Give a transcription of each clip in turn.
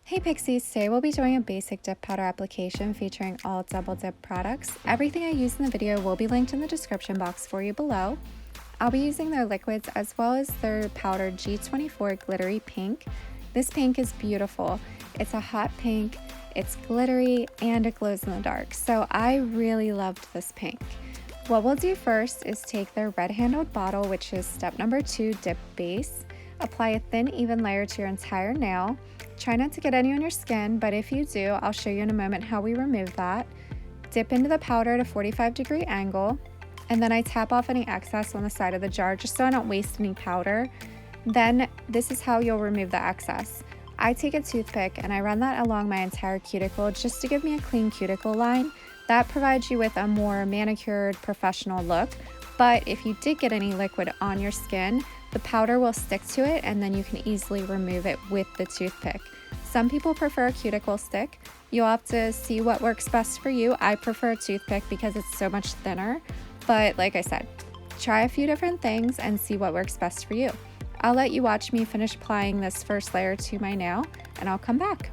Hey Pixies, today we'll be doing a basic dip powder application featuring all double dip products. Everything I use in the video will be linked in the description box for you below. I'll be using their liquids as well as their powder G24 Glittery Pink. This pink is beautiful. It's a hot pink, it's glittery, and it glows in the dark, so I really loved this pink. What we'll do first is take their red handled bottle, which is step number 2, dip base. Apply a thin, even layer to your entire nail. Try not to get any on your skin, but if you do, I'll show you in a moment how we remove that. Dip into the powder at a 45-degree angle, and then I tap off any excess on the side of the jar just so I don't waste any powder. Then this is how you'll remove the excess. I take a toothpick and I run that along my entire cuticle just to give me a clean cuticle line. That provides you with a more manicured, professional look, but if you did get any liquid on your skin, the powder will stick to it and then you can easily remove it with the toothpick. Some people prefer a cuticle stick. You'll have to see what works best for you. I prefer a toothpick because it's so much thinner, but like I said, try a few different things and see what works best for you. I'll let you watch me finish applying this first layer to my nail and I'll come back.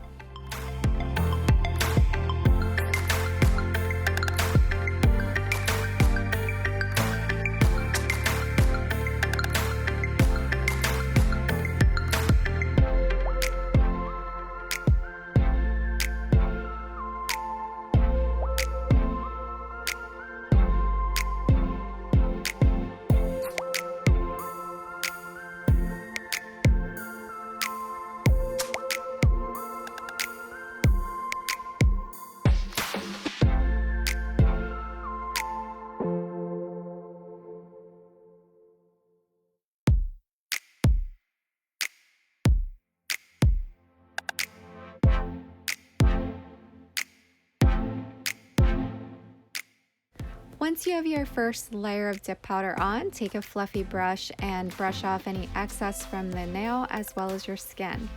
Once you have your first layer of dip powder on, take a fluffy brush and brush off any excess from the nail as well as your skin.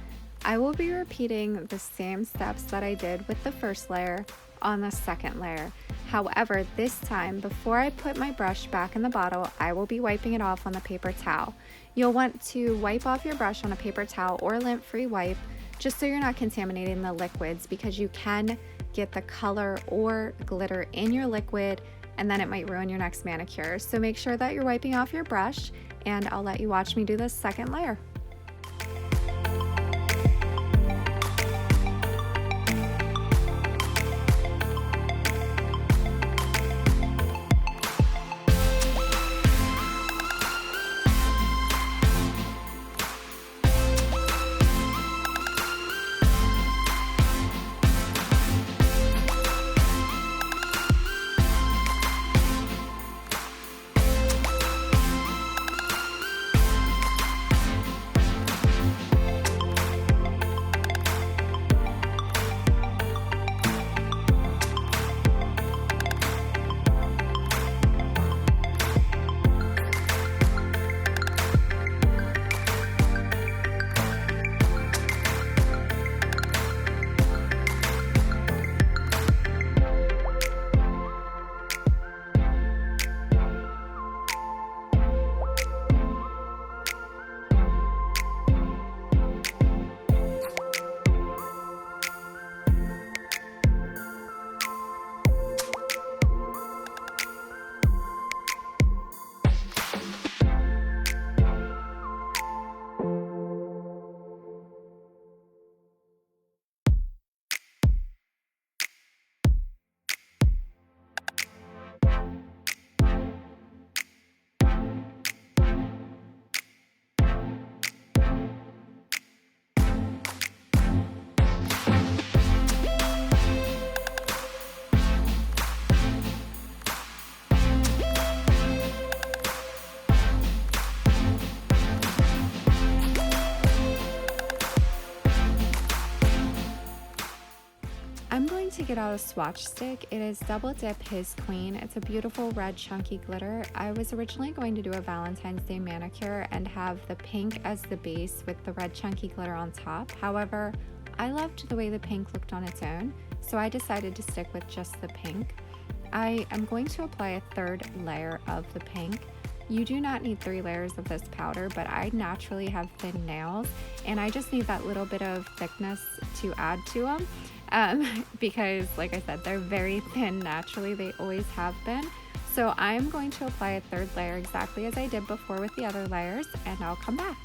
I will be repeating the same steps that I did with the first layer on the second layer. However, this time, before I put my brush back in the bottle, I will be wiping it off on the paper towel. You'll want to wipe off your brush on a paper towel or lint-free wipe just so you're not contaminating the liquids, because you can get the color or glitter in your liquid and then it might ruin your next manicure. So make sure that you're wiping off your brush, and I'll let you watch me do this second layer. I'm going to get out a swatch stick. It is Double Dip His Queen. It's a beautiful red chunky glitter. I was originally going to do a Valentine's Day manicure and have the pink as the base with the red chunky glitter on top. However, I loved the way the pink looked on its own, so I decided to stick with just the pink. I am going to apply a third layer of the pink. You do not need 3 layers of this powder, but I naturally have thin nails and I just need that little bit of thickness to add to them because like I said, they're very thin naturally. They always have been. So I'm going to apply a 3rd layer exactly as I did before with the other layers, and I'll come back.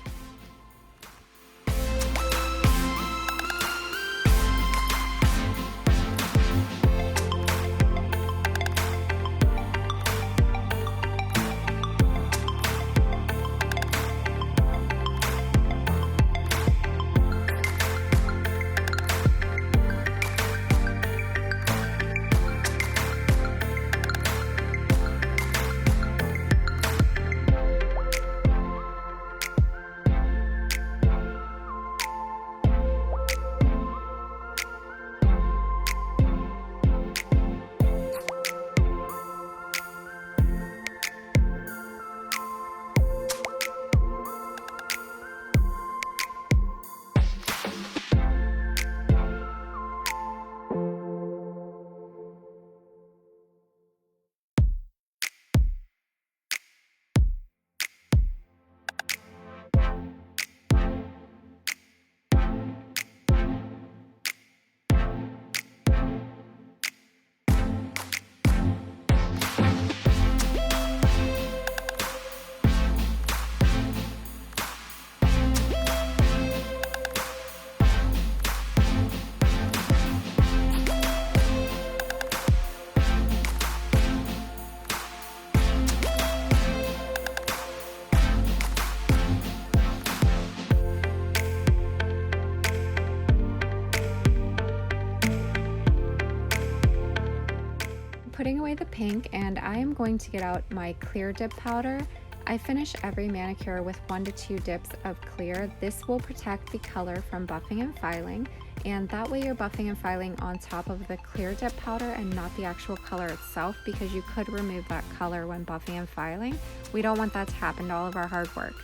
Putting away the pink, and I am going to get out my clear dip powder. I finish every manicure with 1 to 2 dips of clear. This will protect the color from buffing and filing, and that way you're buffing and filing on top of the clear dip powder and not the actual color itself, because you could remove that color when buffing and filing. We don't want that to happen to all of our hard work.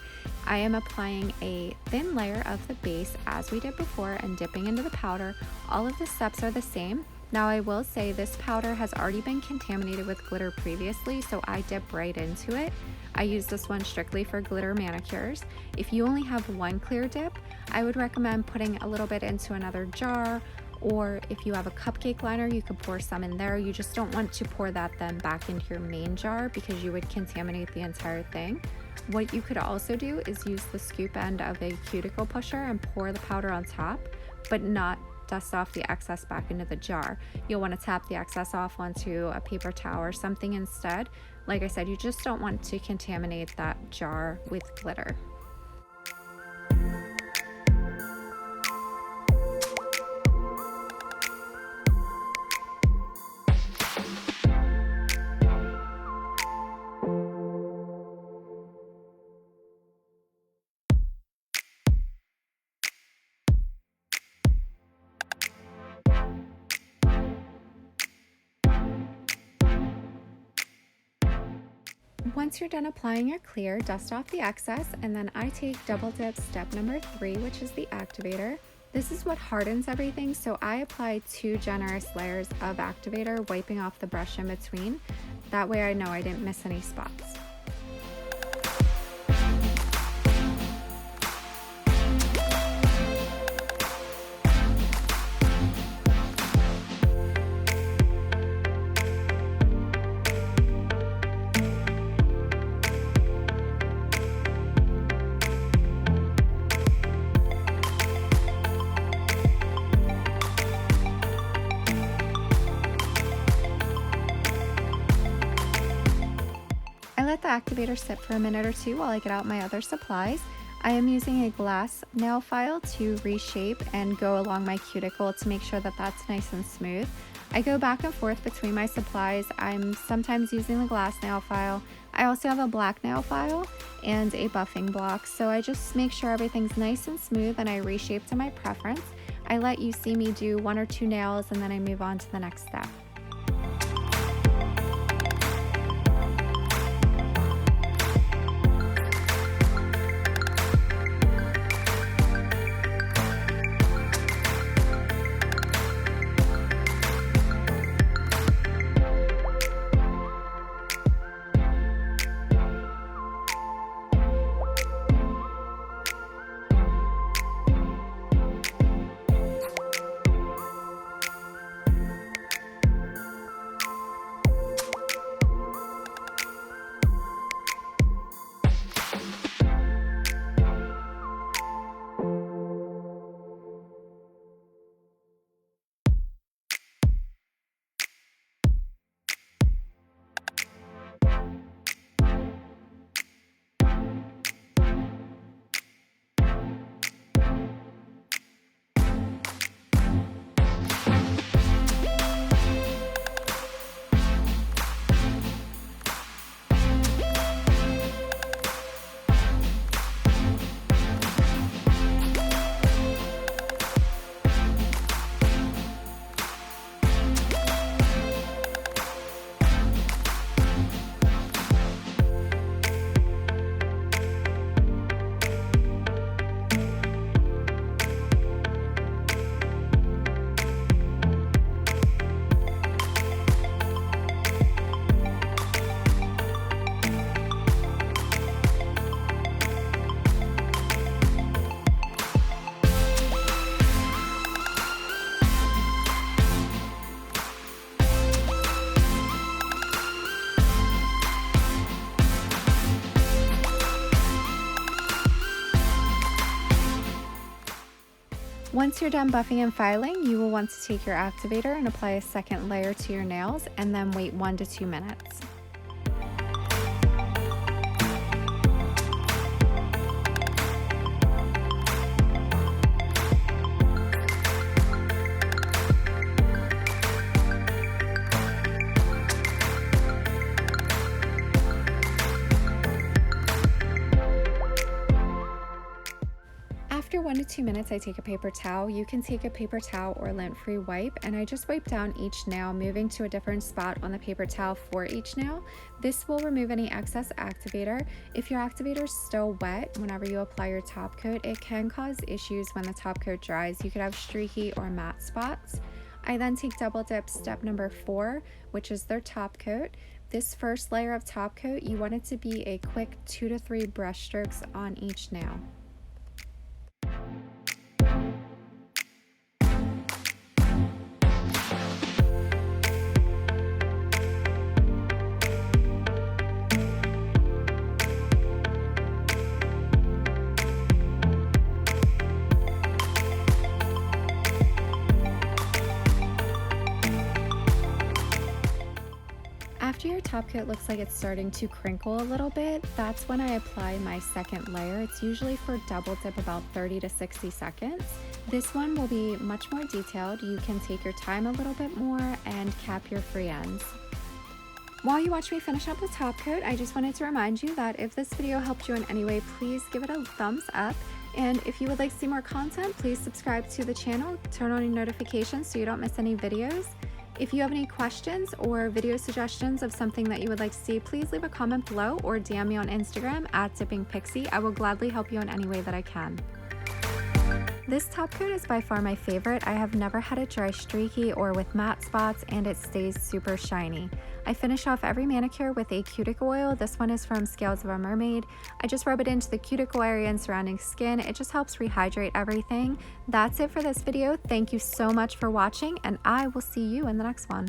I am applying a thin layer of the base as we did before and dipping into the powder. All of the steps are the same. Now I will say this powder has already been contaminated with glitter previously, so I dip right into it. I use this one strictly for glitter manicures. If you only have 1 clear dip, I would recommend putting a little bit into another jar, or if you have a cupcake liner, you could pour some in there. You just don't want to pour that then back into your main jar because you would contaminate the entire thing. What you could also do is use the scoop end of a cuticle pusher and pour the powder on top, but not dust off the excess back into the jar. You'll want to tap the excess off onto a paper towel or something instead. Like I said, you just don't want to contaminate that jar with glitter. Once you're done applying your clear, dust off the excess, and then I take double dip step number 3, which is the activator. This is what hardens everything, so I apply 2 generous layers of activator, wiping off the brush in between. That way I know I didn't miss any spots. Let the activator sit for a minute or 2 while I get out my other supplies. I am using a glass nail file to reshape and go along my cuticle to make sure that that's nice and smooth. I go back and forth between my supplies. I'm sometimes using the glass nail file. I also have a black nail file and a buffing block, so I just make sure everything's nice and smooth and I reshape to my preference. I let you see me do 1 or 2 nails and then I move on to the next step. Once you're done buffing and filing, you will want to take your activator and apply a second layer to your nails and then wait 1 to 2 minutes. After 1 to 2 minutes, I take a paper towel. You can take a paper towel or lint-free wipe, and I just wipe down each nail, moving to a different spot on the paper towel for each nail. This will remove any excess activator. If your activator is still wet whenever you apply your top coat, it can cause issues when the top coat dries. You could have streaky or matte spots. I then take Double Dip step number 4, which is their top coat. This first layer of top coat, you want it to be a quick 2 to 3 brush strokes on each nail. After your top coat looks like it's starting to crinkle a little bit, that's when I apply my second layer. It's usually for double dip about 30 to 60 seconds. This one will be much more detailed. You can take your time a little bit more and cap your free ends. While you watch me finish up the top coat, I just wanted to remind you that if this video helped you in any way, please give it a thumbs up. And if you would like to see more content, please subscribe to the channel, turn on your notifications so you don't miss any videos. If you have any questions or video suggestions of something that you would like to see, please leave a comment below or DM me on Instagram @dippingpixie. I will gladly help you in any way that I can. This top coat is by far my favorite. I have never had it dry streaky or with matte spots, and it stays super shiny. I finish off every manicure with a cuticle oil. This one is from Scales of a Mermaid. I just rub it into the cuticle area and surrounding skin. It just helps rehydrate everything. That's it for this video. Thank you so much for watching, and I will see you in the next one.